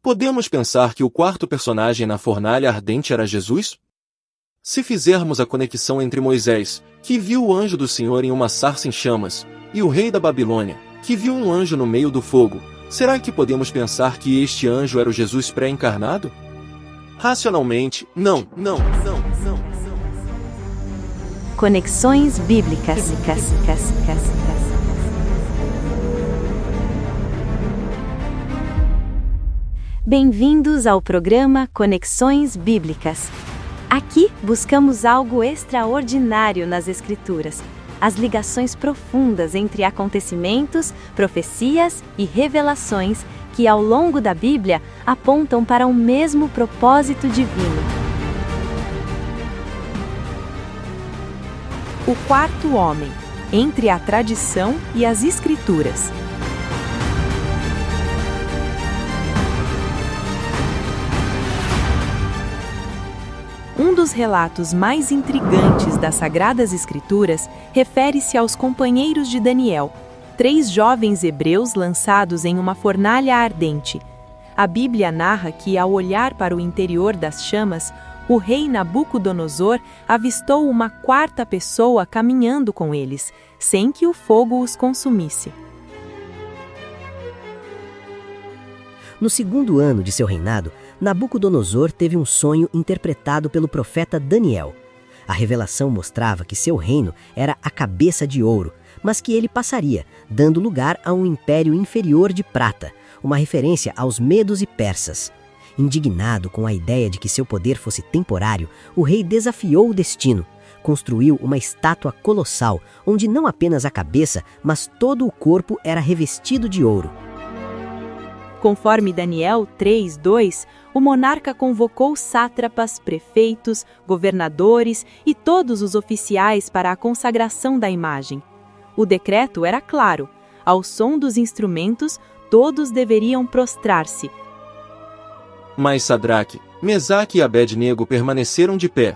Podemos pensar que o quarto personagem na fornalha ardente era Jesus? Se fizermos a conexão entre Moisés, que viu o anjo do Senhor em uma sarça em chamas, e o rei da Babilônia, que viu um anjo no meio do fogo, será que podemos pensar que este anjo era o Jesus pré-encarnado? Racionalmente, não. Conexões Bíblicas. Bem-vindos ao programa Conexões Bíblicas. Aqui buscamos algo extraordinário nas Escrituras, as ligações profundas entre acontecimentos, profecias e revelações que, ao longo da Bíblia, apontam para o mesmo propósito divino. O quarto homem, entre a tradição e as Escrituras. Um dos relatos mais intrigantes das Sagradas Escrituras refere-se aos companheiros de Daniel, 3 jovens hebreus lançados em uma fornalha ardente. A Bíblia narra que, ao olhar para o interior das chamas, o rei Nabucodonosor avistou uma quarta pessoa caminhando com eles, sem que o fogo os consumisse. No segundo ano de seu reinado, Nabucodonosor teve um sonho interpretado pelo profeta Daniel. A revelação mostrava que seu reino era a cabeça de ouro, mas que ele passaria, dando lugar a um império inferior de prata, uma referência aos medos e persas. Indignado com a ideia de que seu poder fosse temporário, o rei desafiou o destino. Construiu uma estátua colossal, onde não apenas a cabeça, mas todo o corpo era revestido de ouro. Conforme Daniel 3:2, o monarca convocou sátrapas, prefeitos, governadores e todos os oficiais para a consagração da imagem. O decreto era claro: ao som dos instrumentos, todos deveriam prostrar-se. Mas Sadraque, Mesaque e Abed-nego permaneceram de pé.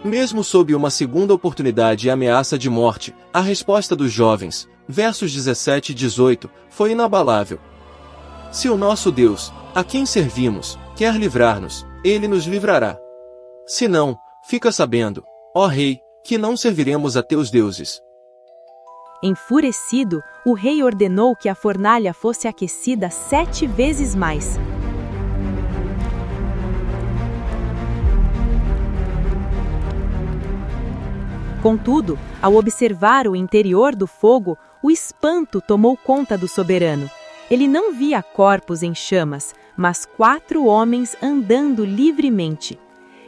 Mesmo sob uma segunda oportunidade e ameaça de morte, a resposta dos jovens, versos 17 e 18, foi inabalável. Se o nosso Deus, a quem servimos, quer livrar-nos, ele nos livrará. Se não, fica sabendo, ó rei, que não serviremos a teus deuses. Enfurecido, o rei ordenou que a fornalha fosse aquecida 7 vezes mais. Contudo, ao observar o interior do fogo, o espanto tomou conta do soberano. Ele não via corpos em chamas, mas 4 homens andando livremente.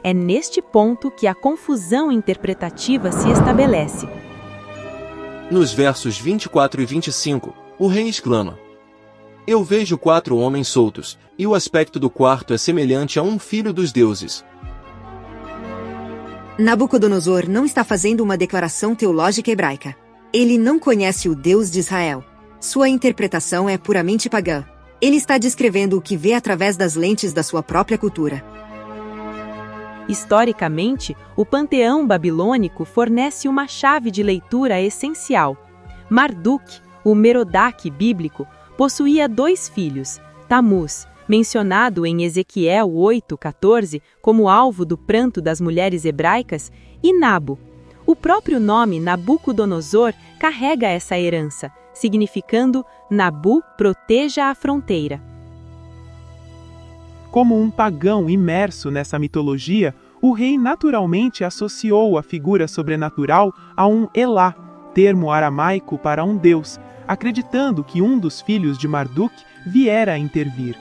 É neste ponto que a confusão interpretativa se estabelece. Nos versos 24 e 25, o rei exclama: Eu vejo 4 homens soltos, e o aspecto do quarto é semelhante a um filho dos deuses. Nabucodonosor não está fazendo uma declaração teológica hebraica. Ele não conhece o Deus de Israel. Sua interpretação é puramente pagã. Ele está descrevendo o que vê através das lentes da sua própria cultura. Historicamente, o panteão babilônico fornece uma chave de leitura essencial. Marduk, o Merodach bíblico, possuía 2 filhos, Tamuz, mencionado em Ezequiel 8:14 como alvo do pranto das mulheres hebraicas, e Nabu. O próprio nome Nabucodonosor carrega essa herança, significando Nabu proteja a fronteira. Como um pagão imerso nessa mitologia, o rei naturalmente associou a figura sobrenatural a um Elá, termo aramaico para um deus, acreditando que um dos filhos de Marduk viera a intervir.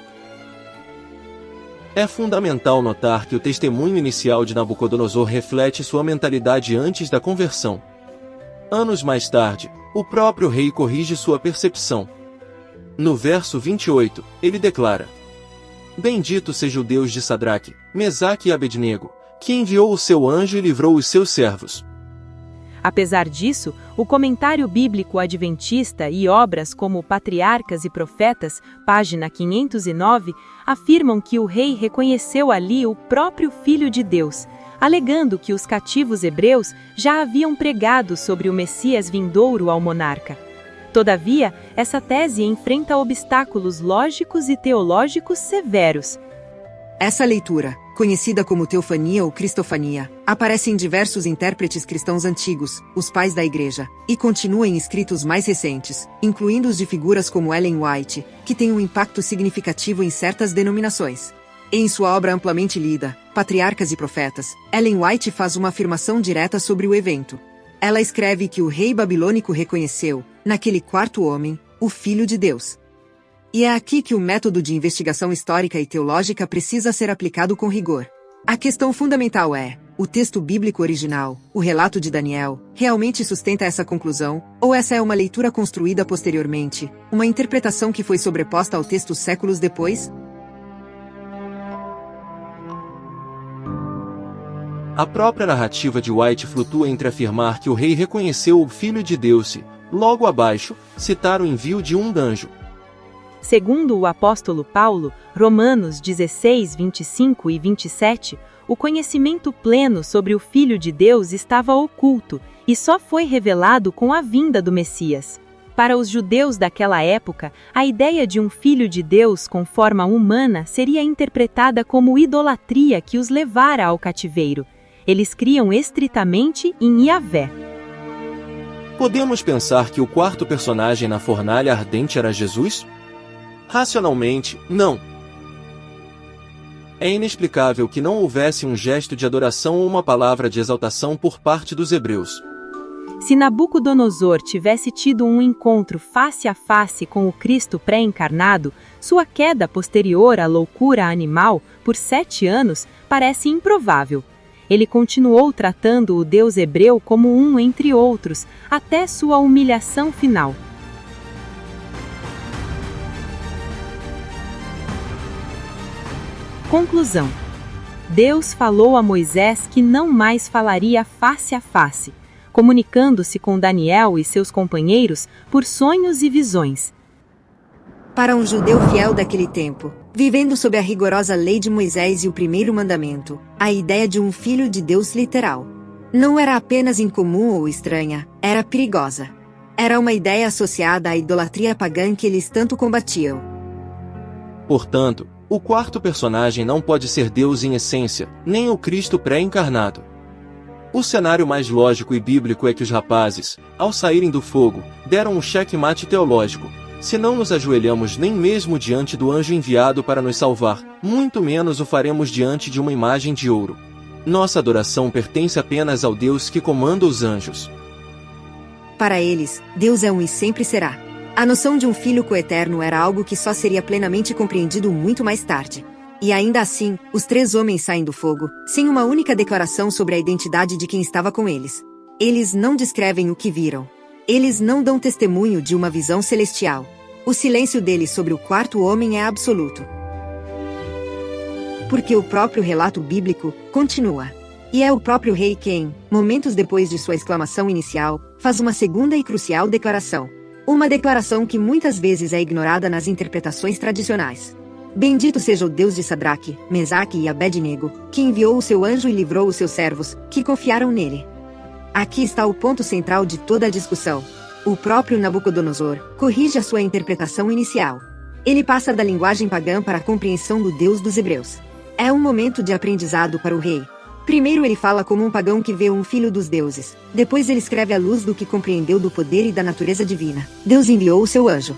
É fundamental notar que o testemunho inicial de Nabucodonosor reflete sua mentalidade antes da conversão. Anos mais tarde, o próprio rei corrige sua percepção. No verso 28, ele declara: Bendito seja o Deus de Sadraque, Mesaque e Abed-nego, que enviou o seu anjo e livrou os seus servos. Apesar disso, o comentário bíblico adventista e obras como Patriarcas e Profetas, página 509, afirmam que o rei reconheceu ali o próprio Filho de Deus, alegando que os cativos hebreus já haviam pregado sobre o Messias vindouro ao monarca. Todavia, essa tese enfrenta obstáculos lógicos e teológicos severos. Essa leitura, conhecida como teofania ou cristofania, aparece em diversos intérpretes cristãos antigos, os pais da Igreja, e continua em escritos mais recentes, incluindo os de figuras como Ellen White, que tem um impacto significativo em certas denominações. Em sua obra amplamente lida, Patriarcas e Profetas, Ellen White faz uma afirmação direta sobre o evento. Ela escreve que o rei babilônico reconheceu, naquele quarto homem, o Filho de Deus. E é aqui que o método de investigação histórica e teológica precisa ser aplicado com rigor. A questão fundamental é: o texto bíblico original, o relato de Daniel, realmente sustenta essa conclusão, ou essa é uma leitura construída posteriormente, uma interpretação que foi sobreposta ao texto séculos depois? A própria narrativa de White flutua entre afirmar que o rei reconheceu o Filho de Deus e, logo abaixo, citar o envio de um anjo. Segundo o apóstolo Paulo, Romanos 16, 25 e 27, o conhecimento pleno sobre o Filho de Deus estava oculto e só foi revelado com a vinda do Messias. Para os judeus daquela época, a ideia de um Filho de Deus com forma humana seria interpretada como idolatria que os levara ao cativeiro. Eles criam estritamente em Yahvé. Podemos pensar que o quarto personagem na fornalha ardente era Jesus? Racionalmente, não. É inexplicável que não houvesse um gesto de adoração ou uma palavra de exaltação por parte dos hebreus. Se Nabucodonosor tivesse tido um encontro face a face com o Cristo pré-encarnado, sua queda posterior à loucura animal por 7 anos parece improvável. Ele continuou tratando o Deus hebreu como um entre outros, até sua humilhação final. Conclusão: Deus falou a Moisés que não mais falaria face a face, comunicando-se com Daniel e seus companheiros por sonhos e visões. Para um judeu fiel daquele tempo, vivendo sob a rigorosa lei de Moisés e o primeiro mandamento, a ideia de um filho de Deus literal não era apenas incomum ou estranha, era perigosa. Era uma ideia associada à idolatria pagã que eles tanto combatiam. Portanto, o quarto personagem não pode ser Deus em essência, nem o Cristo pré-encarnado. O cenário mais lógico e bíblico é que os rapazes, ao saírem do fogo, deram um checkmate teológico. Se não nos ajoelhamos nem mesmo diante do anjo enviado para nos salvar, muito menos o faremos diante de uma imagem de ouro. Nossa adoração pertence apenas ao Deus que comanda os anjos. Para eles, Deus é um e sempre será. A noção de um filho coeterno era algo que só seria plenamente compreendido muito mais tarde. E ainda assim, os 3 homens saem do fogo, sem uma única declaração sobre a identidade de quem estava com eles. Eles não descrevem o que viram. Eles não dão testemunho de uma visão celestial. O silêncio deles sobre o quarto homem é absoluto. Porque o próprio relato bíblico continua. E é o próprio rei quem, momentos depois de sua exclamação inicial, faz uma segunda e crucial declaração. Uma declaração que muitas vezes é ignorada nas interpretações tradicionais. Bendito seja o Deus de Sadraque, Mesaque e Abed-nego, que enviou o seu anjo e livrou os seus servos, que confiaram nele. Aqui está o ponto central de toda a discussão. O próprio Nabucodonosor corrige a sua interpretação inicial. Ele passa da linguagem pagã para a compreensão do Deus dos hebreus. É um momento de aprendizado para o rei. Primeiro ele fala como um pagão que vê um filho dos deuses. Depois ele escreve à luz do que compreendeu do poder e da natureza divina. Deus enviou o seu anjo.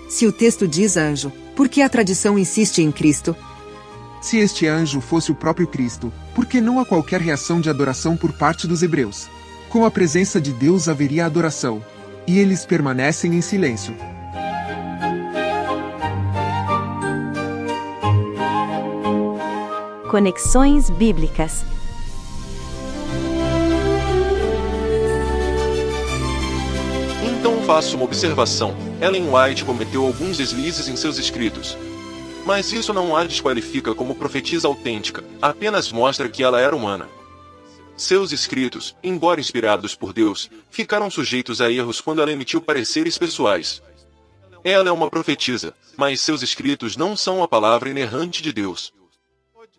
Se o texto diz anjo, por que a tradição insiste em Cristo? Se este anjo fosse o próprio Cristo, por que não há qualquer reação de adoração por parte dos hebreus? Com a presença de Deus haveria adoração. E eles permanecem em silêncio. Conexões Bíblicas. Então faço uma observação. Ellen White cometeu alguns deslizes em seus escritos. Mas isso não a desqualifica como profetisa autêntica, apenas mostra que ela era humana. Seus escritos, embora inspirados por Deus, ficaram sujeitos a erros quando ela emitiu pareceres pessoais. Ela é uma profetisa, mas seus escritos não são a palavra inerrante de Deus.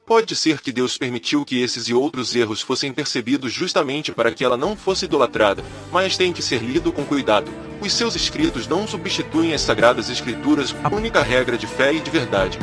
Pode ser que Deus permitiu que esses e outros erros fossem percebidos justamente para que ela não fosse idolatrada, mas tem que ser lido com cuidado, Os seus escritos não substituem as sagradas escrituras, a única regra de fé e de verdade.